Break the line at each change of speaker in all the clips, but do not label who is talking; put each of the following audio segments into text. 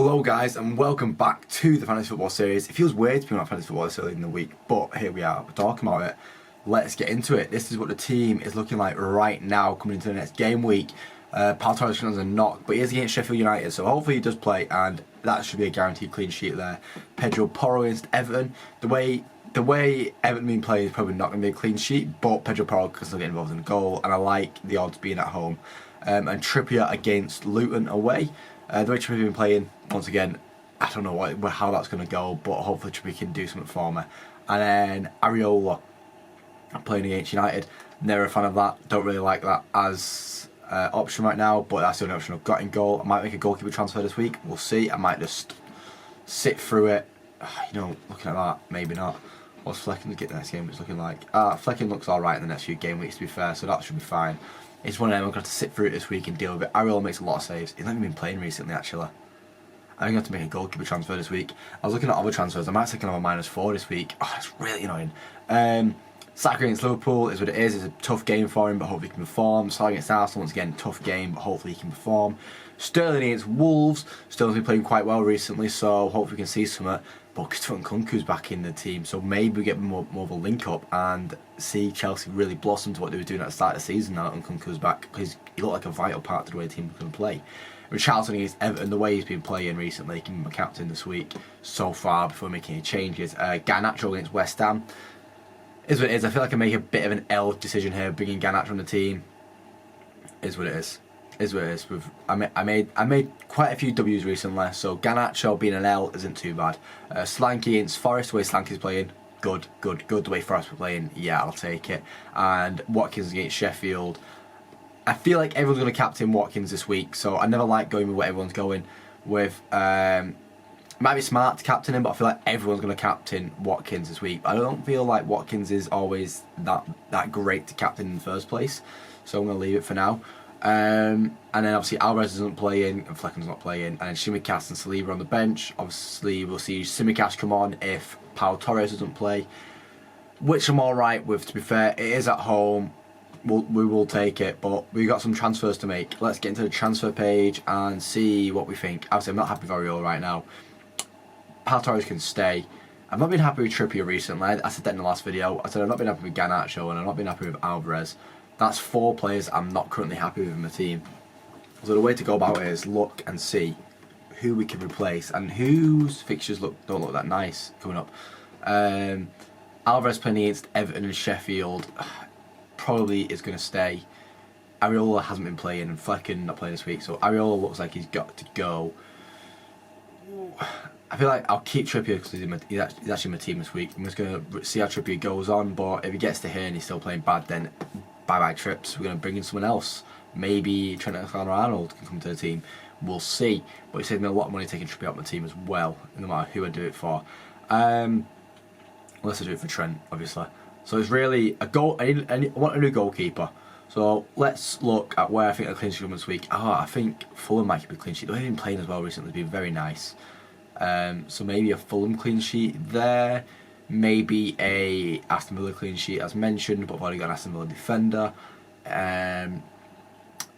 Hello guys and welcome back to the Fantasy Football series. It feels weird to be on Fantasy Football this early in the week, but here we are, we're talking about it. Let's get into it. This is what the team is looking like right now coming into the next game week. Pal Torres has a knock, but he is against Sheffield United, so hopefully he does play and that should be a guaranteed clean sheet there. Pedro Porro against Everton. The way Everton been playing is probably not going to be a clean sheet, but Pedro Porro can still get involved in the goal, and I like the odds being at home. And Trippier against Luton away. The way Trippier's been playing, once again, I don't know how that's going to go, but hopefully Trippier can do something for me. And then Areola playing against United. Never a fan of that. Don't really like that as option right now, but that's the only option I've got in goal. I might make a goalkeeper transfer this week. We'll see. I might just sit through it. You know, looking at that, maybe not. What's Flecken get the next game? It's looking like Flecken looks alright in the next few game weeks, to be fair, so that should be fine. It's one of them I'm going to have to sit through it this week and deal with it. Areola makes a lot of saves. He's not even been playing recently, actually. I'm going to have to make a goalkeeper transfer this week. I was looking at other transfers. I might take another -4 this week. Oh, it's really annoying. Saka against Liverpool is what it is. It's a tough game for him, but hopefully he can perform. Salah against Arsenal, once again, tough game, but hopefully he can perform. Sterling against Wolves. Sterling's been playing quite well recently, so hopefully we can see something. But Christopher Nkunku's back in the team, so maybe we get more of a link up and see Chelsea really blossom to what they were doing at the start of the season now that Nkunku's back, because he looked like a vital part to the way the team can play. Richarlison against Everton, the way he's been playing recently, he can be my captain this week so far before making any changes. Garnacho against West Ham is what it is. I feel like I make a bit of an L decision here, bringing Garnacho on the team. Is what it is. Is what it is. I made quite a few W's recently, so Garnacho being an L isn't too bad. Slanky against Forest, the way Slanky's playing, good. The way Forest were playing, yeah, I'll take it. And Watkins against Sheffield. I feel like everyone's going to captain Watkins this week, so I never like going with what everyone's going with. It might be smart to captain him, but I feel like everyone's going to captain Watkins this week. I don't feel like Watkins is always that great to captain in the first place, so I'm going to leave it for now. And then obviously Alvarez isn't playing and Flecken's not playing, and then Tsimikas and Saliba on the bench. Obviously we'll see Tsimikas come on if Pau Torres doesn't play, which I'm alright with, to be fair. It is at home, we will take it, but we've got some transfers to make. Let's get into the transfer page and see what we think. Obviously I'm not happy with Areola right now. Pau Torres can stay. I've not been happy with Trippier recently. I said that in the last video. I said I've not been happy with Garnacho and I've not been happy with Alvarez. That's 4 players I'm not currently happy with in my team. So the way to go about it is look and see who we can replace and whose fixtures don't look that nice coming up. Alvarez playing against Everton and Sheffield probably is going to stay. Areola hasn't been playing and Flecken not playing this week, so Areola looks like he's got to go. I feel like I'll keep Trippier because he's actually in my team this week. I'm just going to see how Trippier goes on, but if he gets to here and he's still playing bad, then bye-bye Trips. We're going to bring in someone else. Maybe Trent Alexander-Arnold can come to the team. We'll see. But it saves me a lot of money taking Trippier out of my team as well, no matter who I do it for. Unless I do it for Trent, obviously. So it's really a goal. I want a new goalkeeper. So let's look at where I think a clean sheet will come this week. I think Fulham might be a clean sheet. They've been playing as well recently. It's been very nice. So maybe a Fulham clean sheet there. Maybe a Aston Villa clean sheet as mentioned, but I've already got an Aston Villa defender.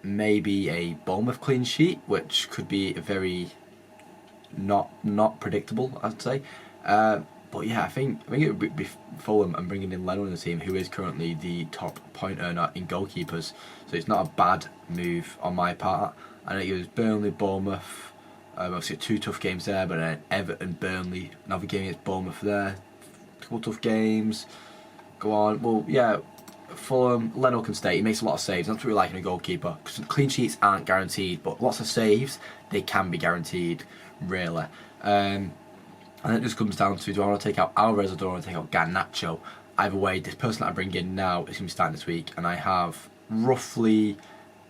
Maybe a Bournemouth clean sheet, which could be very not predictable, I'd say. But yeah, I think it would be Fulham and bringing in Leno in the team, who is currently the top point earner in goalkeepers. So it's not a bad move on my part. I know it was Burnley, Bournemouth. Obviously 2 tough games there, but then Everton, Burnley, another game against Bournemouth there. Couple tough games. Go on. Well, yeah, Fulham, Leno can stay. He makes a lot of saves. That's what we like in a goalkeeper. Because clean sheets aren't guaranteed, but lots of saves, they can be guaranteed, really. And it just comes down to, do I want to take out Alvarez or do I want to take out Garnacho? Either way, this person that I bring in now is going to be starting this week, and I have roughly,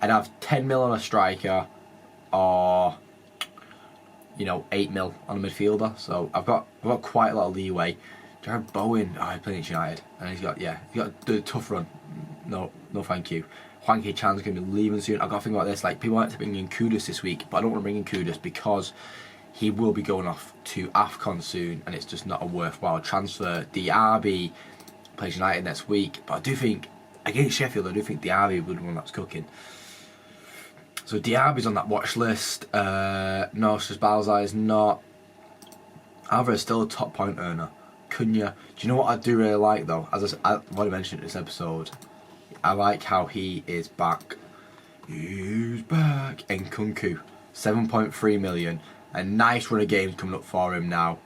I'd have 10 mil on a striker, or 8 mil on a midfielder. So I've got quite a lot of leeway. Jared Bowen, he's playing at United, and he's got the tough run. No thank you. Hwang Hee-chan's going to be leaving soon. I've got to think about this. Like, people like to bring in Kudus this week, but I don't want to bring in Kudus because he will be going off to AFCON soon, and it's just not a worthwhile transfer. Diaby plays United next week, but I do think against Sheffield, I do think Diaby would be one that's cooking. So Diaby's on that watch list. No, Balzai is not. Alvarez is still a top point earner. Cunha. Do you know what I do really like though? As I've already mentioned in this episode, I like how he is back. He's back. Nkunku, 7.3 million. A nice run of games coming up for him now.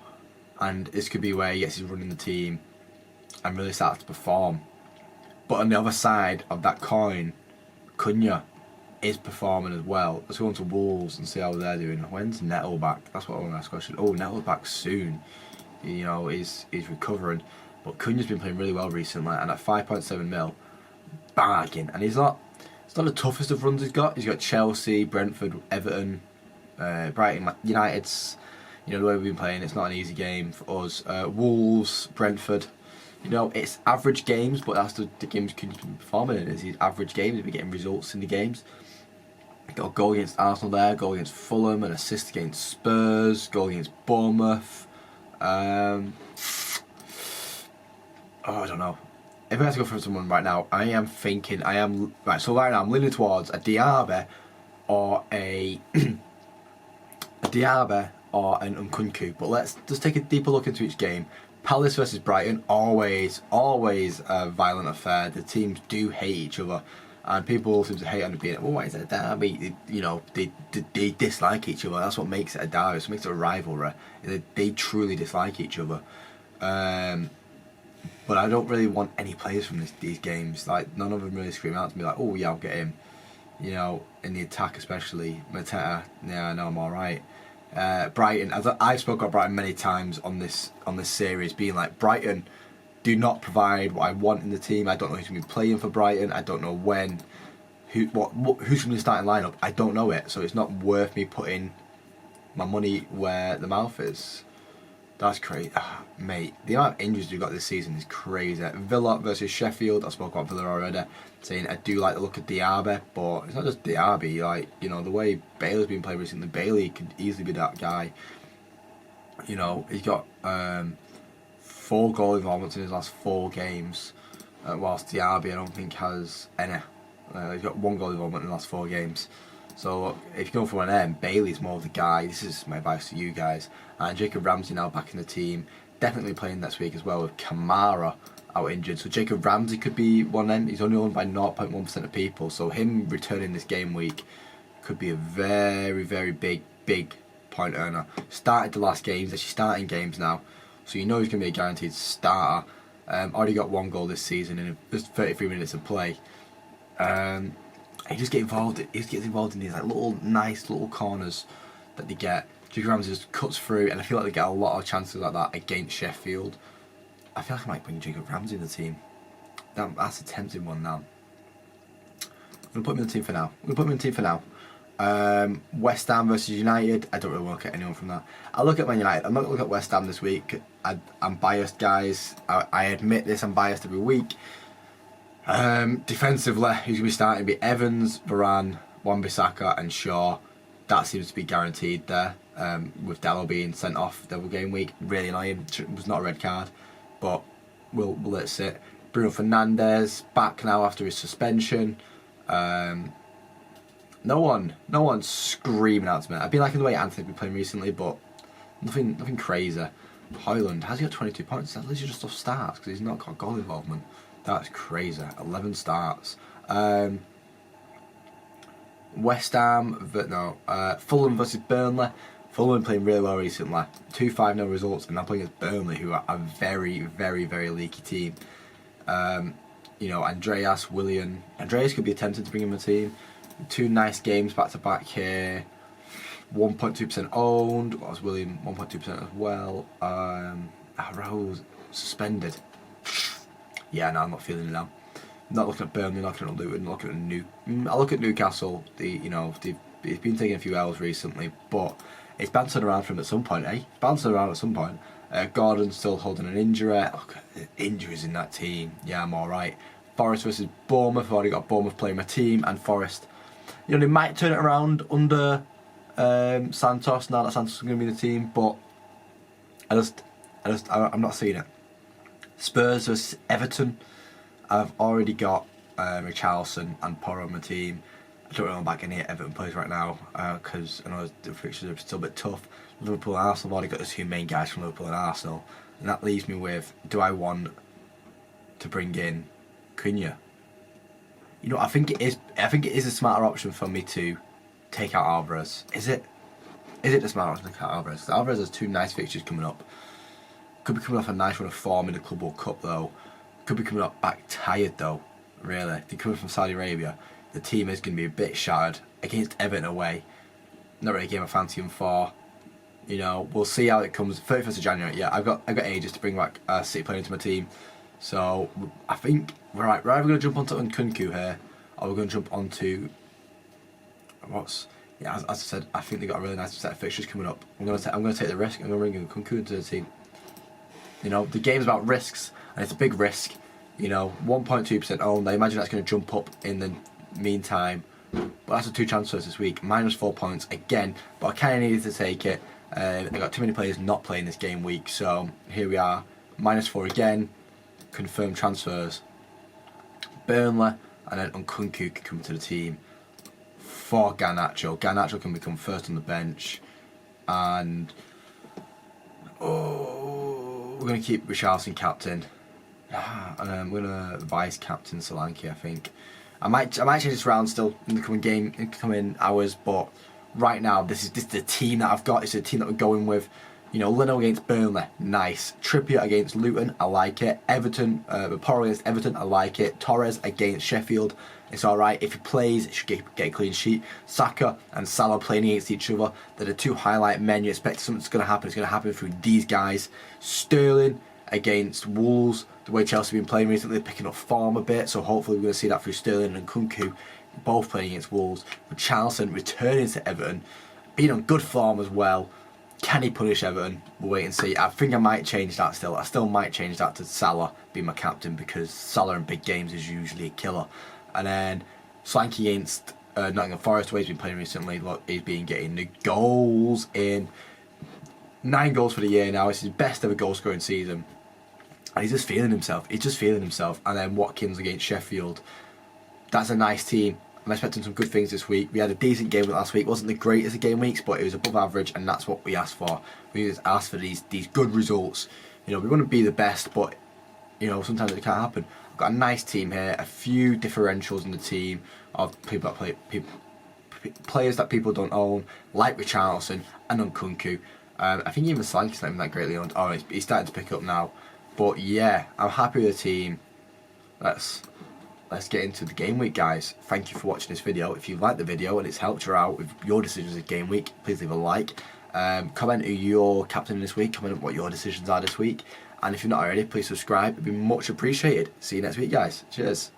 And this could be where he gets his run in the team and really starts to perform. But on the other side of that coin, Cunha is performing as well. Let's go on to Wolves and see how they're doing. When's Nettle back? That's what I want to ask a question. Oh, Nettle's back soon. You know, he's recovering. But Cunha's been playing really well recently, and at 5.7 mil, bargain. And it's not the toughest of runs he's got. He's got Chelsea, Brentford, Everton, Brighton, United's. You know, the way we've been playing, it's not an easy game for us. Wolves, Brentford. You know, it's average games, but that's the games Cunha's been performing in. Is these average games? We're getting results in the games. Got a goal against Arsenal there, goal against Fulham, an assist against Spurs, goal against Bournemouth. I don't know. If I had to go for someone right now, right now I'm leaning towards a Diaby or a Diaby or an Nkunku. But let's just take a deeper look into each game. Palace versus Brighton, always a violent affair. The teams do hate each other. And people seem to hate on it being, well, why is it a derby? You know, they dislike each other. That's what makes it a derby. It's what makes it a rivalry. They truly dislike each other. But I don't really want any players from these games. Like, none of them really scream out to me like, oh yeah, I'll get him. You know, in the attack especially. Mateta, yeah, I know I'm alright. Brighton, as I've spoken about Brighton many times on this series, being like, Brighton do not provide what I want in the team. I don't know who's going to be playing for Brighton. I don't know when, who's going to be starting lineup. I don't know it, so it's not worth me putting my money where the mouth is. That's crazy, mate. The amount of injuries we've got this season is crazy. Villa versus Sheffield. I spoke about Villa already, saying I do like the look of Diaby, but it's not just Diaby. Like, you know, the way Bailey's been playing recently, Bailey could easily be that guy. You know, he's got 4 goal involvements in his last 4 games, whilst Diaby I don't think has any. He's got 1 goal involvement in the last 4 games. So if you go for one of them, Bailey's more the guy. This is my advice to you guys. And Jacob Ramsey now back in the team, definitely playing next week as well with Kamara out injured. So Jacob Ramsey could be one of them. He's only owned by 0.1% of people. So him returning this game week could be a very, very big point earner. Started the last games, actually starting games now. So you know he's going to be a guaranteed starter. Already got 1 goal this season in just 33 minutes of play. He just gets involved. He just gets involved in these like nice little corners that they get. Jacob Ramsey just cuts through, and I feel like they get a lot of chances like that against Sheffield. I feel like I might bring Jacob Ramsey in the team. That's a tempting one now. I'm gonna put him in the team for now. West Ham versus United. I don't really want to look at anyone from that. I'll look at Man United. I'm not going to look at West Ham this week. I'm biased, guys. I admit this. I'm biased every week. Defensively, who's going to be starting? Be Evans, Varane, Wan-Bissaka and Shaw. That seems to be guaranteed there. With Dallo being sent off double game week. Really annoying. It was not a red card. But we'll let it sit. Bruno Fernandes back now after his suspension. No one's screaming out to me. I've been liking the way Anthony's been playing recently, but nothing crazy. Hoyland, has he got 22 points? That's literally just off starts because he's not got goal involvement. That's crazy. 11 starts. West Ham, Fulham versus Burnley. Fulham playing really well recently. 2-5-0 results, and they're playing against Burnley, who are a very, very, very leaky team. You know, Andreas, Willian. Andreas could be tempted to bring him a team. 2 nice games back to back here. 1.2% owned. What was William? 1.2% as well. Raul's suspended. Yeah, no, I'm not feeling it now. Not looking at Burnley, not looking at Luton, looking at I look at Newcastle. He's been taking a few L's recently, but it's bouncing around for him at some point, eh? Bouncing around at some point. Gordon's still holding an injury. Look, injuries in that team. Yeah, I'm alright. Forest versus Bournemouth. I've already got Bournemouth playing my team, and Forest. You know, they might turn it around under Santos now that Santos is going to be in the team, but I'm not seeing it. Spurs versus Everton. I've already got Richarlison and Porro on my team. I don't really want back any Everton players right now because I know the fixtures are still a bit tough. Liverpool and Arsenal, I've already got the 2 main guys from Liverpool and Arsenal, and that leaves me with, do I want to bring in Cunha? You know, I think it is a smarter option for me to take out Alvarez. Is it the smarter option to take out Alvarez? Alvarez has 2 nice fixtures coming up. Could be coming off a nice run of form in the Club World Cup though. Could be coming up back tired though. Really, they're coming from Saudi Arabia. The team is going to be a bit shattered against Everton away. Not really a game I fancy him for. You know, we'll see how it comes. 31st of January. Yeah, I've got ages to bring back a City player into my team. So I think we're either going to jump onto Nkunku here, or we're going to jump onto as I said, I think they got a really nice set of fixtures coming up. I'm going to take the risk. I'm going to bring Nkunku into the team. You know, the game's about risks, and it's a big risk. You know, 1.2% owned. I imagine that's going to jump up in the meantime. But that's the 2 transfers this week. -4 points again, but I kind of needed to take it. I got too many players not playing this game week, so here we are. -4 again. Confirmed transfers. Burnley, and then Nkunku can come to the team for Garnacho. Garnacho can become first on the bench, and we're going to keep Richarlison captain. And I'm gonna vice captain Solanke. I think I might change this around still in the coming hours. But right now, this is the team that I've got. It's the team that we're going with. You know, Leno against Burnley, nice. Trippier against Luton, I like it. Everton, Porro against Everton, I like it. Torres against Sheffield, it's all right. If he plays, he should get a clean sheet. Saka and Salah playing against each other. They're the 2 highlight men. You expect something's going to happen. It's going to happen through these guys. Sterling against Wolves. The way Chelsea have been playing recently, picking up form a bit, so hopefully we're going to see that through Sterling and Nkunku, both playing against Wolves. Richarlison returning to Everton, being on good form as well. Can he punish Everton? We'll wait and see. I think I might change that still. I still might change that to Salah being my captain, because Salah in big games is usually a killer. And then Solanke against Nottingham Forest, the way he's been playing recently. Look, he's been getting the goals in. 9 goals for the year now. It's his best ever goal scoring season. And he's just feeling himself. And then Watkins against Sheffield. That's a nice team. I'm expecting some good things this week. We had a decent game last week. It wasn't the greatest of game weeks, but it was above average, and that's what we asked for. We just asked for these good results. You know, we want to be the best, but you know, sometimes it can't happen. I've got a nice team here. A few differentials in the team of people that play players that people don't own, like Richarlison and Nkunku. I think even Solanke's not even that greatly owned. Oh, he's starting to pick up now. But yeah, I'm happy with the team. Let's get into the game week, guys. Thank you for watching this video. If you liked the video and it's helped you out with your decisions of game week, please leave a like. Comment who you're captaining this week. Comment what your decisions are this week. And if you're not already, please subscribe. It'd be much appreciated. See you next week, guys. Cheers.